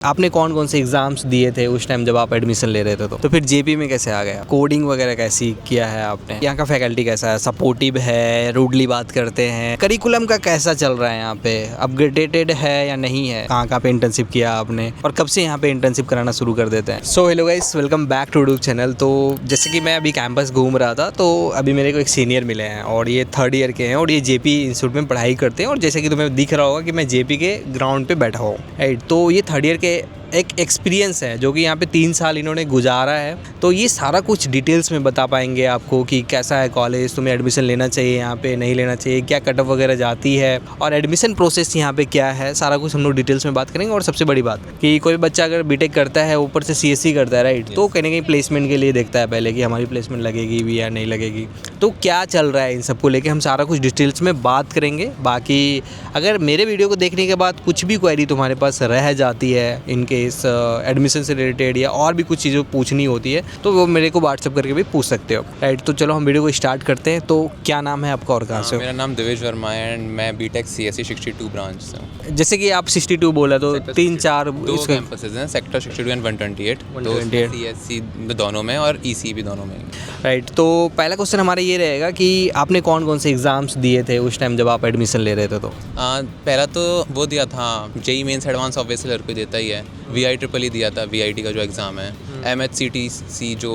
आपने कौन कौन से एग्जाम्स दिए थे उस टाइम जब आप एडमिशन ले रहे थे? तो फिर जेपी में कैसे आ गया? कोडिंग वगैरह कैसी किया है आपने? यहाँ का फैकल्टी कैसा है? सपोर्टिव है? रूडली बात करते हैं? करिकुलम का कैसा चल रहा है यहाँ पे? अपग्रेडेटेड है या नहीं है? कहाँ कहाँ पे इंटर्नशिप किया आपने और कब से यहाँ पे इंटर्नशिप कराना शुरू कर देते हैं? So hello guys, welcome back to YouTube channel. तो जैसे कि मैं अभी कैंपस घूम रहा था तो अभी मेरे को एक सीनियर मिले हैं और ये 3rd ईयर के हैं और ये जेपी इंस्टीट्यूट में पढ़ाई करते हैं। और जैसे कि तुम्हें दिख रहा होगा कि मैं जेपी के ग्राउंड पे बैठा हूँ, राइट। तो ये 3rd ईयर के एक एक्सपीरियंस है जो कि यहाँ पे 3 साल इन्होंने गुजारा है। तो ये सारा कुछ डिटेल्स में बता पाएंगे आपको कि कैसा है कॉलेज, तुम्हें एडमिशन लेना चाहिए यहाँ पे, नहीं लेना चाहिए, क्या कट ऑफ वगैरह जाती है और एडमिशन प्रोसेस यहाँ पे क्या है, सारा कुछ हम लोग डिटेल्स में बात करेंगे। और सबसे बड़ी बात कि कोई बच्चा अगर बीटेक करता है ऊपर से सीएससी करता है, राइट, तो कहीं ना कहीं प्लेसमेंट के लिए देखता है पहले कि हमारी प्लेसमेंट लगेगी भी या नहीं लगेगी। तो क्या चल रहा है इन सबको लेके हम सारा कुछ डिटेल्स में बात करेंगे। बाकी अगर मेरे वीडियो को देखने के बाद कुछ भी क्वेरी तुम्हारे पास रह जाती है इनके इस एडमिशन से रिलेटेड या और भी कुछ चीज़ें पूछनी होती है तो वो मेरे को व्हाट्सअप करके भी पूछ सकते हो, राइट। तो चलो हम वीडियो को स्टार्ट करते हैं। तो क्या नाम है आपका और कहाँ से हो? मेरा नाम दिवेश वर्मा है एंड मैं बीटेक सीएससी 62 ब्रांच से हूँ। जैसे कि आप 62 बोला तो 3-4 दो कैंपसेस हैं, सेक्टर 62 एंड 128, तो सीएससी दोनों में और ईसी भी दोनों में, राइट। तो पहला क्वेश्चन हमारा ये रहेगा कि आपने कौन कौन से एग्जाम्स दिए थे उस टाइम जब आप एडमिशन ले रहे थे? तो पहला तो वो दिया था जेई मेंस एडवांस, ऑब्वियसली हर कोई देता ही है। VIEEE दिया था, VIT का जो एग्ज़ाम है। MHCTC जो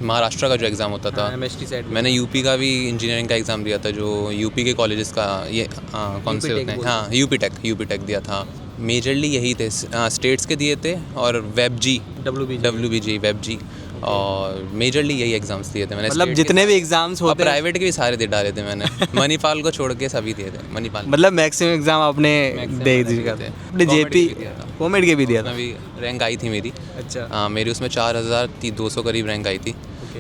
महाराष्ट्र का जो एग्ज़ाम होता था। मैंने यूपी का भी इंजीनियरिंग का एग्ज़ाम दिया था, जो यूपी के कॉलेजेस का ये कौन से होते हैं, हाँ, यूपी टेक दिया था। मेजरली यही थे, स्टेट्स के दिए थे और WBG वेबजी और मेजरली यही एग्जाम्स दिए थे मैंने। मतलब जितने भी एग्जाम्स होते हैं प्राइवेट के भी सारे दे डाले थे मैंने। मणिपाल को छोड़ के सभी दिए थे। मणिपाल मतलब मैक्सिमम एग्जाम आपने दे दिए थे। अपने जेपी कॉमेड के भी दिया था? अभी रैंक आई थी मेरी। अच्छा। हाँ, मेरी उसमें 4200 करीब रैंक आई थी,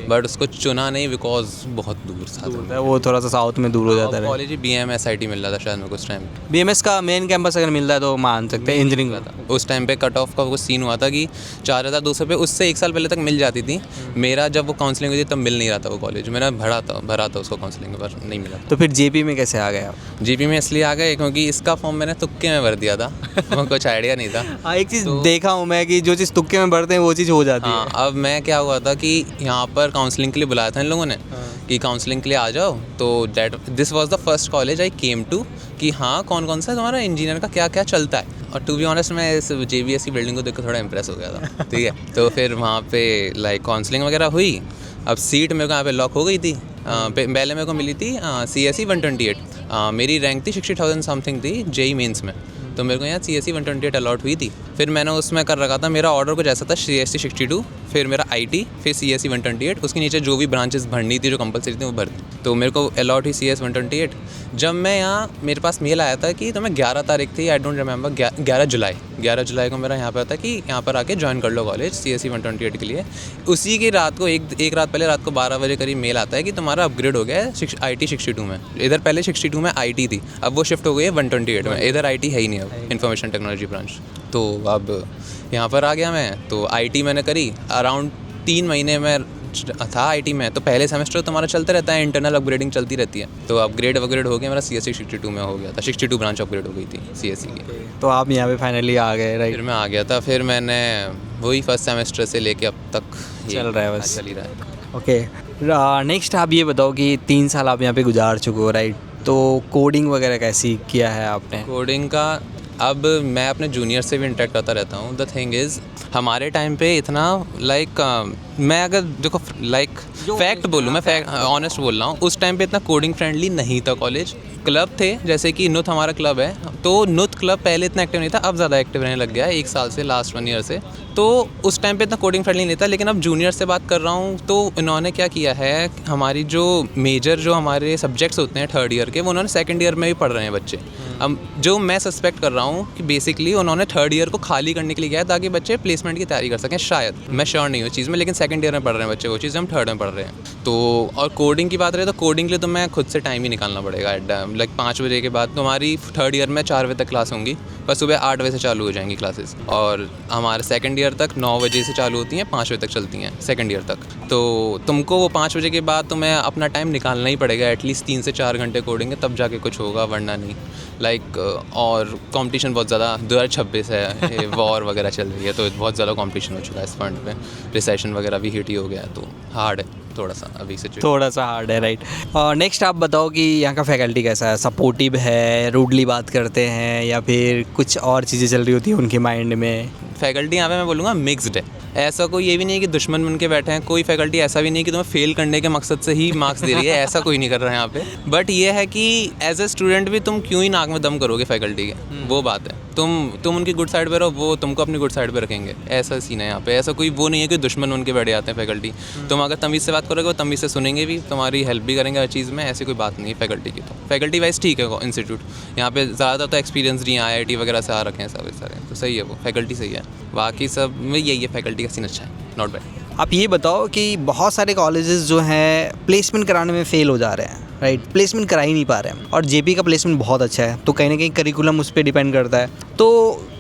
बट उसको चुना नहीं बिकॉज बहुत दूर था। वो थोड़ा सा साउथ में दूर हो जाता है। कॉलेज ही BMSIT मिल रहा था शायद मेरे को उस टाइम। BMS का मेन कैंपस अगर मिल रहा है तो मान सकते हैं इंजीनियरिंग का। उस टाइम पे कट ऑफ का वो सीन हुआ था कि 4200 पे उससे 1 साल पहले तक मिल जाती थी। मेरा जब वो काउंसलिंग हुई थी तब मिल नहीं रहा था वो कॉलेज, मैंने भरा था उसको काउंसलिंग पर नहीं मिला। तो फिर जेपी में कैसे आ गए आप? जेपी में इसलिए आ गए क्योंकि इसका फॉर्म मैंने तुक्के में भर दिया था। वो कुछ आइडिया नहीं था। हाँ, एक चीज़ देखा हूँ मैं कि जो चीज़ तुक्के में भरते हैं वो चीज़ हो जाती है। अब मैं क्या हुआ था कि यहाँ पर काउंसलिंग के लिए बुलाया था इन लोगों ने कि काउंसलिंग के लिए आ जाओ। तो this was the first college I came to कि हाँ कौन कौन सा तुम्हारा इंजीनियर का क्या क्या चलता है। और टू बी ऑनेस्ट मैं इस JBS की बिल्डिंग को देख कर थोड़ा इंप्रेस हो गया था। ठीक है, तो फिर वहाँ पे लाइक काउंसलिंग वगैरह हुई। अब सीट मेरे को यहाँ पे लॉक हो गई थी। पहले मेरे को मिली थी CSE 128। मेरी रैंक थी 60,000 समथिंग थी जेई मेंस में, तो मेरे को यहाँ CSE 128 अलॉट हुई थी। फिर मैंने उसमें कर रखा था, मेरा ऑर्डर कुछ ऐसा था CSE 62, फिर मेरा IT, फिर CSE 128, उसके नीचे जो भी ब्रांचेस भरनी थी जो कंपलसरी थी वो भर दी। तो मेरे को अलॉट हुई CS 128। जब मैं यहाँ, मेरे पास मेल आया था कि तुम्हें 11 तारीख थी, आई डोंट रिमेंबर, 11 जुलाई को मेरा यहाँ पे आता कि यहाँ पर आके ज्वाइन कर लो कॉलेज CSE 128 के लिए। उसी की रात को एक रात पहले रात को 12 बजे करीब मेल आता है कि तुम्हारा अपग्रेड हो गया है IT 62 में। इधर पहले 62 में IT थी, अब वो शिफ्ट हो गई है 128 में। इधर IT है ही नहीं अब, इन्फॉर्मेशन टेक्नोलॉजी ब्रांच। तो अब यहाँ पर आ गया मैं। तो IT मैंने करी, अराउंड 3 महीने में था IT में। तो पहले सेमेस्टर तुम्हारा चलता रहता है, इंटरनल अपग्रेडिंग चलती रहती है। तो अपग्रेड हो गया मेरा, CSE 62 में हो गया था। 62 ब्रांच अपग्रेड हो गई थी CSE की। तो आप यहाँ पे फाइनली आ गए, राइट? फिर मैं आ गया था। फिर मैंने वही फर्स्ट सेमेस्टर से लेके अब तक चल रहा है, बस चल ही रहा है। ओके, नेक्स्ट आप ये बताओ कि 3 साल आप यहाँ पे गुजार चुके हो, राइट? तो कोडिंग वगैरह कैसी किया है आपने? कोडिंग का अब मैं अपने जूनियर से भी इंटरेक्ट करता रहता हूँ। द थिंग इज़ हमारे टाइम पे इतना मैं अगर देखो फैक्ट बोलूँ, मैं ऑनेस्ट बोल रहा हूँ, उस टाइम पे इतना कोडिंग फ्रेंडली नहीं था कॉलेज। क्लब थे, जैसे कि नुथ हमारा क्लब है, तो नुथ क्लब पहले इतना एक्टिव नहीं था, अब ज़्यादा एक्टिव रहने लग गया है 1 साल से, लास्ट 1 ईयर से। तो उस टाइम पे इतना कोडिंग फ्रेंडली नहीं था। लेकिन अब जूनियर से बात कर रहा हूँ तो इन्होंने क्या किया है, हमारी जो मेजर जो हमारे सब्जेक्ट्स होते हैं 3rd ईयर के, वो उन्होंने 2nd ईयर में भी पढ़ रहे हैं बच्चे। अब जो मैं सस्पेक्ट कर रहा हूँ कि बेसिकली उन्होंने 3rd ईयर को खाली करने के लिए किया है ताकि बच्चे प्लेसमेंट की तैयारी कर सकें, शायद, मैं श्योर नहीं हूँ इस चीज़ में। लेकिन 2nd ईयर में पढ़ रहे हैं बच्चे वो चीज़, हम 3rd में पढ़ रहे हैं। तो और कोडिंग की बात रहे तो कोडिंग के लिए तो मैं खुद से टाइम ही निकालना पड़ेगा। लाइक 5 बजे के बाद तुम्हारी 3rd ईयर में 4 बजे तक क्लास होंगी, पर सुबह 8 बजे से चालू हो जाएंगी क्लासेस। और हमारे 2nd ईयर तक 9 बजे से चालू होती हैं, 5 बजे तक चलती हैं 2nd ईयर तक। तो तुमको वो 5 बजे के बाद तुम्हें अपना टाइम निकालना ही पड़ेगा, एटलीस्ट 3 से 4 घंटे कोडिंग है, तब जाके कुछ होगा, वरना नहीं। लाइक और कंपटीशन बहुत ज़्यादा 2026 है, वॉर वगैरह चल रही है तो बहुत ज़्यादा कंपटीशन हो चुका है इस पॉइंट पे, रिसेशन वगैरह भी हिट ही हो गया है तो हार्ड है थोड़ा सा अभी सिचुएशन। थोड़ा सा हार्ड है, राइट। नेक्स्ट आप बताओ कि यहाँ का फैकल्टी कैसा है, सपोर्टिव है, रूडली बात करते हैं या फिर कुछ और चीज़ें चल रही होती हैं उनके माइंड में? फैकल्टी यहाँ पे मैं बोलूँगा मिक्स्ड है, ऐसा कोई ये भी नहीं है कि दुश्मन बन के बैठे हैं, कोई फैकल्टी ऐसा भी नहीं है कि तुम्हें फेल करने के मकसद से ही मार्क्स दे रही है, ऐसा कोई नहीं कर रहा है यहाँ पे। बट ये है कि एज ए स्टूडेंट भी तुम क्यों ही नाक में दम करोगे फैकल्टी के, वो बात है। तुम उनकी गुड साइड पे रहो, वो तुमको अपनी गुड साइड पे रखेंगे, ऐसा सीन है यहाँ पे। ऐसा कोई वो नहीं है कि दुश्मन बन के बैठे जाते हैं फैकल्टी। तुम अगर तमीज़ से बात करोगे वो तमीज़ से सुनेंगे भी, तुम्हारी हेल्प भी करेंगे हर चीज़ में, ऐसी कोई बात नहीं है फैकल्टी की। तो फैकल्टी वाइज ठीक है इंस्टीट्यूट, यहाँ पे ज़्यादातर तो एक्सपीरियंस नहीं है, IIT वगैरह से आ रखे हैं सब सारे, तो सही है वो फैकल्टी सही है। बाकी सब में यही है, फैकल्टी का सीन अच्छा है, नॉट बैड। आप ये बताओ कि बहुत सारे कॉलेजेस जो हैं प्लेसमेंट कराने में फ़ेल हो जा रहे हैं, राइट, प्लेसमेंट करा ही नहीं पा रहे हैं, और JP का प्लेसमेंट बहुत अच्छा है, तो कहीं ना कहीं करिकुलम उस पर डिपेंड करता है। तो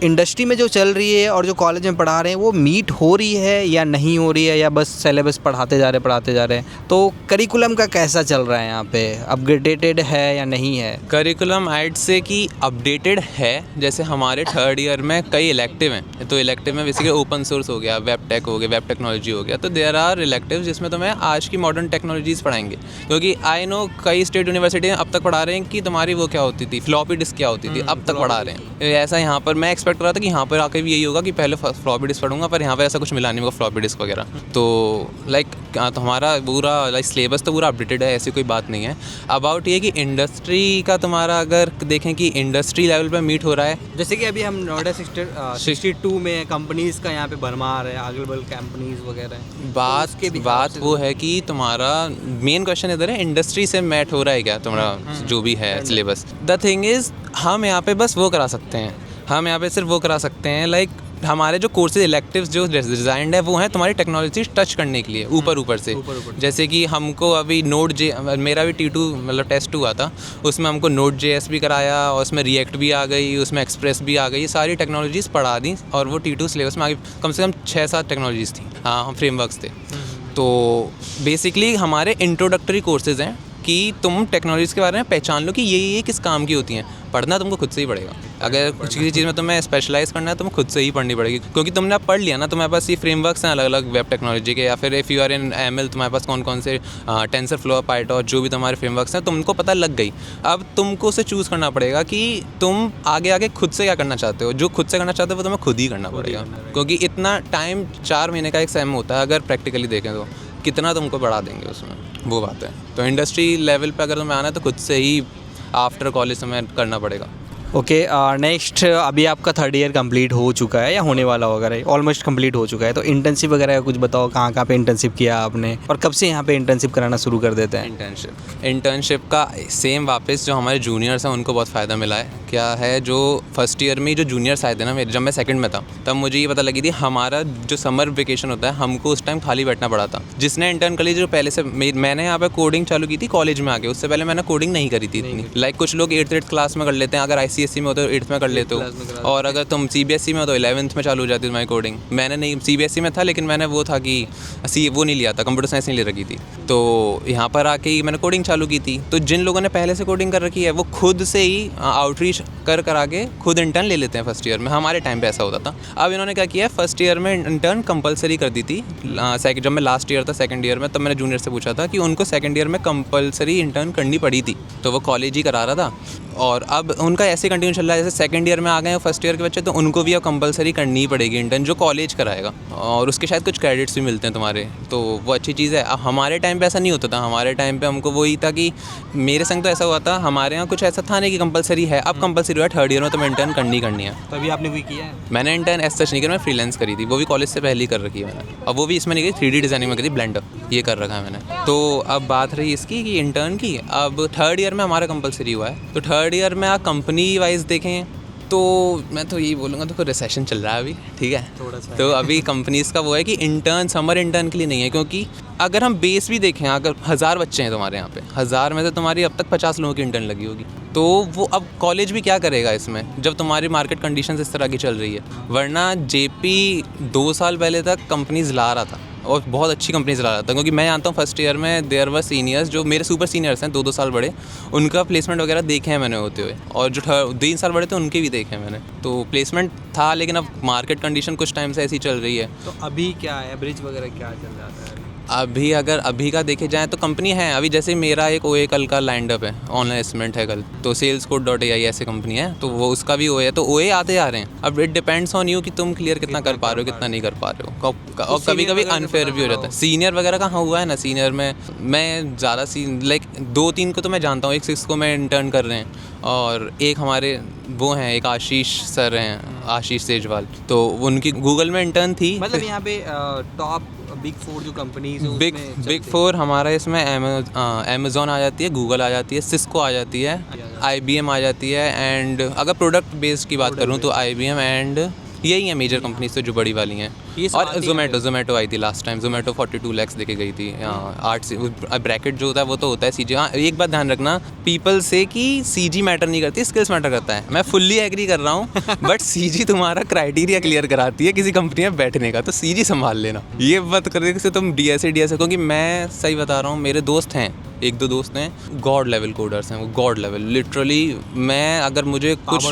इंडस्ट्री में जो चल रही है और जो कॉलेज में पढ़ा रहे हैं वो मीट हो रही है या नहीं हो रही है, या बस सिलेबस पढ़ाते जा रहे हैं? तो करिकुलम का कैसा चल रहा है यहाँ पे, अपग्रेडेटेड है या नहीं है? करिकुलम आइड से कि अपडेटेड है, जैसे हमारे थर्ड ईयर में कई इलेक्टिव हैं, तो इलेक्टिव में बेसिकली ओपन सोर्स हो गया, वेब टेक हो गया, वेब टेक्नोलॉजी हो गया, तो देयर आर इलेक्टिव जिसमें तुम्हें आज की मॉडर्न टेक्नोलॉजीज़ पढ़ाएंगे। क्योंकि आई नो कई स्टेट यूनिवर्सिटी में अब तक पढ़ा रहे हैं कि तुम्हारी वो क्या होती थी, फ्लॉपी डिस्क क्या होती थी, अब तक पढ़ा रहे हैं। ऐसा यहाँ पर मैं एक्सपेक्ट कर रहा था कि यहाँ पर आके भी यही होगा कि पहले फ्लॉपी डिस्क पढ़ूंगा, पर यहाँ पर ऐसा कुछ मिला नहीं होगा फ्लॉपी डिस्क वगैरह। तो लाइक तो हमारा पूरा लाइक सिलेबस तो पूरा अपडेटेड है, ऐसी कोई बात नहीं है। अबाउट ये कि इंडस्ट्री का तुम्हारा अगर देखें कि इंडस्ट्री लेवल पे मीट हो रहा है, जैसे कि अभी हम नोएडा 62 में कंपनीज़ का यहाँ पे भरमार है, अगल बगल कंपनीज़ वगैरह। बात वो है कि तुम्हारा मेन क्वेश्चन इधर है इंडस्ट्री से मैट हो रहा है क्या तुम्हारा जो भी है सिलेबस। द थिंग इज़ हम यहाँ पे बस वो करा सकते हैं, हम यहाँ पे सिर्फ वो करा सकते हैं लाइक हमारे जो कोर्सेज इलेक्टिव्स जो डिज़ाइंड है वो हैं तुम्हारी टेक्नोलॉजी टच करने के लिए ऊपर से। जैसे कि हमको अभी मेरा भी T2 मतलब टेस्ट हुआ था, उसमें हमको Node.js भी कराया और उसमें रिएक्ट भी आ गई, उसमें एक्सप्रेस भी आ गई, ये सारी टेक्नोलॉजीज़ पढ़ा दी और वो T2 सिलेबस में आगे कम से कम 6-7 टेक्नोलॉजीज़ थी, हाँ हम फ्रेमवर्क्स थे। तो बेसिकली हमारे इंट्रोडक्टरी कोर्सेज़ हैं कि तुम टेक्नोलॉजीज़ के बारे में पहचान लो कि ये किस काम की होती हैं। पढ़ना तुमको खुद से ही पड़ेगा, अगर किसी चीज़ में तुम्हें स्पेशलाइज़ करना है तुम्हें खुद से ही पढ़नी पड़ेगी, क्योंकि तुमने अब पढ़ लिया ना, तुम्हारे पास ये फ्रेमवर्क्स हैं अलग अलग वेब टेक्नोलॉजी के, या फिर if you are in ML तुम्हारे पास कौन कौन से टेंसरफ्लो, पाइटॉर्च जो भी तुम्हारे फ्रेमवर्क्स हैं तुमको पता लग गई। अब तुमको उसे चूज़ करना पड़ेगा कि तुम आगे खुद से क्या करना चाहते हो, जो खुद से करना चाहते हो वो तुम्हें खुद ही करना पड़ेगा, क्योंकि इतना टाइम 4 महीने का एक सेम होता है, अगर प्रैक्टिकली देखें तो कितना तुमको बढ़ा देंगे उसमें, वो बात है। तो इंडस्ट्री लेवल पे अगर तुम्हें आना है तो खुद से ही आफ्टर कॉलेज तुम्हें करना पड़ेगा। ओके, नेक्स्ट अभी आपका 3rd ईयर कंप्लीट हो चुका है या होने वाला वगैरह, ऑलमोस्ट कंप्लीट हो चुका है, तो इंटर्नशिप वगैरह का कुछ बताओ, कहाँ पे इंटर्नशिप किया आपने और कब से यहाँ पे इंटर्नशिप कराना शुरू कर देते हैं? इंटर्नशिप का सेम वापस जो हमारे जूनियर्स हैं उनको बहुत फ़ायदा मिला है। क्या है, जो फर्स्ट ईयर में जो जूनियर्स आए थे ना मेरे, जब मैं सेकंड में था तब मुझे ये पता लगी थी हमारा जो समर वेकेशन होता है हमको उस टाइम खाली बैठना पड़ा था। जिसने इंटर्न कर ली, जो पहले से मैंने यहाँ पे कोडिंग चालू की थी कॉलेज में आके, उससे पहले मैंने कोडिंग नहीं करी थी इतनी। लाइक कुछ लोग 8th क्लास में कर लेते हैं, अगर ICSE में हो तो 8th में कर लेते हो, और अगर तुम CBSE में हो तो 11th में चालू हो जाती है तुम्हारी कोडिंग। मैंने नहीं, CBSE में था लेकिन मैंने वो था कि वो नहीं लिया था, कंप्यूटर साइंस नहीं ले रखी थी, तो यहाँ पर आके ही मैंने कोडिंग चालू की थी। तो जिन लोगों ने पहले से कोडिंग कर रखी है वो खुद से ही आउटरीच कर आगे खुद इंटर्न ले लेते हैं फर्स्ट ईयर में। हमारे टाइम पे ऐसा होता था। अब इन्होंने क्या किया है, फर्स्ट ईयर में इंटर्न कंपलसरी कर दी थी। जब मैं लास्ट ईयर था सेकंड ईयर में, तब मैंने जूनियर से पूछा था कि उनको सेकंड ईयर में कंपलसरी इंटर्न करनी पड़ी थी, तो वो कॉलेज ही करा रहा था। और अब उनका ऐसे कंटिन्यू चल रहा है, जैसे सेकंड ईयर में आ गए फर्स्ट ईयर के बच्चे, तो उनको भी अब कंपलसरी करनी ही पड़ेगी इंटर्न, जो कॉलेज कराएगा, और उसके शायद कुछ क्रेडिट्स भी मिलते हैं तुम्हारे, तो वो अच्छी चीज़ है। अब हमारे टाइम पे ऐसा नहीं होता था। हमारे टाइम पे हमको वही था कि मेरे संग तो ऐसा हुआ था, हमारे यहाँ कुछ ऐसा था नहीं कि कंपलसरी है। अब कंपलसरी हुआ है, थर्ड ईयर में तुम्हें इंटर्न करनी है। तो अभी आपने कोई किया है? मैंने इंटर्न ऐसा नहीं किया, मैं फ्रीलांस करी थी, वो भी कॉलेज से पहले ही कर रखी है मैंने। अब वो भी इसमें नहीं करी, 3D डिज़ाइनिंग में करी, ब्लेंडर, ये कर रखा है मैंने। तो अब बात रही इसकी कि इंटर्न की, अब थर्ड ईयर में हमारा कंपलसरी हुआ है। तो थर्ड ईयर में आप कंपनी वाइज देखें तो मैं तो यही बोलूँगा, देखो रिसेशन चल रहा है अभी, ठीक है, तो अभी कंपनीज़ का वो है कि इंटर्न समर इंटर्न के लिए नहीं है, क्योंकि अगर हम बेस भी देखें, अगर 1000 बच्चे हैं तुम्हारे यहाँ पे, 1000 में से तुम्हारी अब तक 50 लोगों की इंटर्न लगी होगी, तो वो अब कॉलेज भी क्या करेगा इसमें, जब तुम्हारी मार्केट कंडीशंस इस तरह की चल रही है। वरना JP 2 साल पहले तक कंपनीज ला रहा था, और बहुत अच्छी कंपनी चला रहा था, क्योंकि मैं जानता हूँ फर्स्ट ईयर में देयर वर सीनियर्स जो मेरे सुपर सीनियर्स हैं 2-2 साल बड़े, उनका प्लेसमेंट वगैरह देखे हैं मैंने होते हुए, और जो 3 साल बड़े थे उनके भी देखे हैं मैंने। तो प्लेसमेंट था, लेकिन अब मार्केट कंडीशन कुछ टाइम से ऐसी चल रही है। तो अभी क्या है, एवरेज वगैरह क्या चल जाता है? अभी अगर अभी का देखे जाए तो कंपनी है अभी, जैसे मेरा एक OA कल का लाइंड अप है, ऑनलाइन असेसमेंट है कल, तो salescode.ai ऐसे कंपनी है, तो वो उसका भी OA है, तो OA आते जा रहे हैं। अब इट डिपेंड्स ऑन यू कि तुम क्लियर कितना कर पा रहे हो, कितना नहीं कर पा रहे हो, और कभी कभी अनफेयर भी हो जाता है। सीनियर वगैरह का हाँ हुआ है ना, सीनियर में मैं ज़्यादा लाइक 2-3 को तो मैं जानता हूँ, एक 6 को मैं इंटर्न कर रहे हैं, और एक हमारे वो हैं, एक आशीष सर हैं, आशीष सेजवाल, तो उनकी गूगल में इंटर्न थी। मतलब यहाँ पे टॉप बिग 4 जो कंपनीज है बिग 4 हमारा इसमें अमेज़ॉन आ जाती है, गूगल आ जाती है, सिस्को आ जाती है, IBM आ जाती है, एंड अगर प्रोडक्ट बेस्ड की बात करूँ तो IBM एंड यही है मेजर कंपनीज तो जो बड़ी वाली हैं। और जोमेटो आई थी लास्ट टाइम, जोमेटो 42 लाख देके गई थी। 8 से ब्रैकेट जो होता है वो तो होता है CG। हाँ, एक बात ध्यान रखना पीपल से कि CG मैटर नहीं करती, स्किल्स मैटर करता है। मैं फुल्ली एग्री कर रहा हूँ बट CG तुम्हारा क्राइटेरिया क्लियर कराती है किसी कंपनी में बैठने का, तो CG संभाल लेना, ये मत कर कि तुम DSA क्योंकि मैं सही बता रहा हूँ, मेरे दोस्त हैं, 1-2 दोस्त हैं, गॉड लेवल कोडर्स हैं वो, गॉड लेवल लिटरली। मैं अगर मुझे कुछ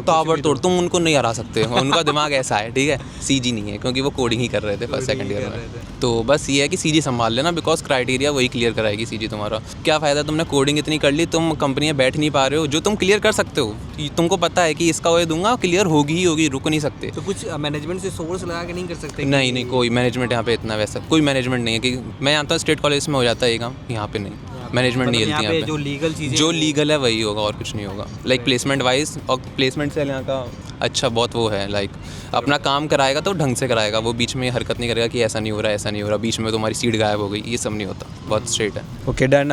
ताबड़तोड़ तुम उनको नहीं हरा सकते, उनका दिमाग ऐसा है, ठीक है। CG नहीं है क्योंकि वो कोडिंग ही कर रहे थे फर्स्ट सेकंड ईयर में, तो बस ये है कि CG संभाल लेना, बिकॉज क्राइटेरिया वही क्लियर कराएगी CG तुम्हारा। क्या फ़ायदा तुमने कोडिंग इतनी कर ली, तुम कंपनी में बैठ नहीं पा रहे हो, जो तुम क्लियर कर सकते हो, तुमको पता है कि इसका वो दूंगा क्लियर होगी ही होगी, रुक नहीं सकते। तो कुछ मैनेजमेंट से सोर्स लगा के नहीं कर सकते? नहीं, कोई मैनेजमेंट यहाँ पे इतना वैसा कोई मैनेजमेंट नहीं है कि मैं जानता हूँ स्टेट कॉलेज में हो जाता है ये काम, यहाँ पे नहीं, मैनेजमेंट नहीं हिलती यहाँ पे। जो लीगल चीज़ें, जो लीगल है वही होगा और कुछ नहीं होगा, लाइक प्लेसमेंट वाइज। और प्लेसमेंट से यहाँ का अच्छा बहुत वो है, लाइक अपना काम कराएगा तो ढंग से कराएगा, वो बीच में हरकत नहीं करेगा कि ऐसा नहीं हो रहा, ऐसा नहीं हो रहा, बीच में तुम्हारी सीट गायब हो गई, ये सब नहीं होता, बहुत स्ट्रेट है। Okay done.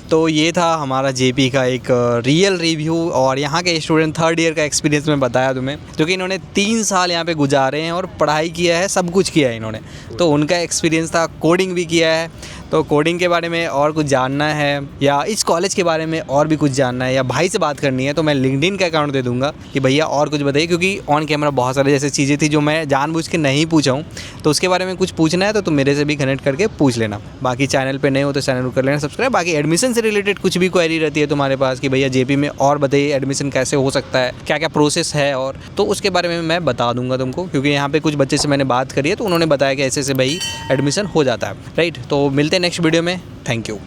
तो ये था हमारा JP का एक रियल रिव्यू, और यहाँ के स्टूडेंट 3rd ईयर का एक्सपीरियंस मैं बताया तुम्हें, जो कि इन्होंने 3 साल यहाँ पे गुजारे हैं और पढ़ाई किया है, सब कुछ किया है इन्होंने, तो उनका एक्सपीरियंस था, कोडिंग भी किया है। तो कोडिंग के बारे में और कुछ जानना है या इस कॉलेज के बारे में और भी कुछ जानना है या भाई से बात करनी है, तो मैं लिंक्डइन का अकाउंट दे दूंगा कि भैया और कुछ बताइए, क्योंकि ऑन कैमरा बहुत सारे जैसे चीज़ें थी जो मैं जानबूझ के नहीं पूछा हूँ, तो उसके बारे में कुछ पूछना है तो तुम मेरे से भी कनेक्ट करके पूछ लेना। बाकी चैनल पे नए हो तो चैनल को कर लेना सब्सक्राइब। बाकी एडमिशन से रिलेटेड कुछ भी क्वेरी रहती है तुम्हारे पास कि भैया JP में और बताइए एडमिशन कैसे हो सकता है, क्या क्या प्रोसेस है, और तो उसके बारे में मैं बता दूंगा तुमको, क्योंकि यहाँ पे कुछ बच्चे से मैंने बात करी है तो उन्होंने बताया कि ऐसे भाई एडमिशन हो जाता है, राइट। तो मिलते हैं नेक्स्ट वीडियो में, थैंक यू।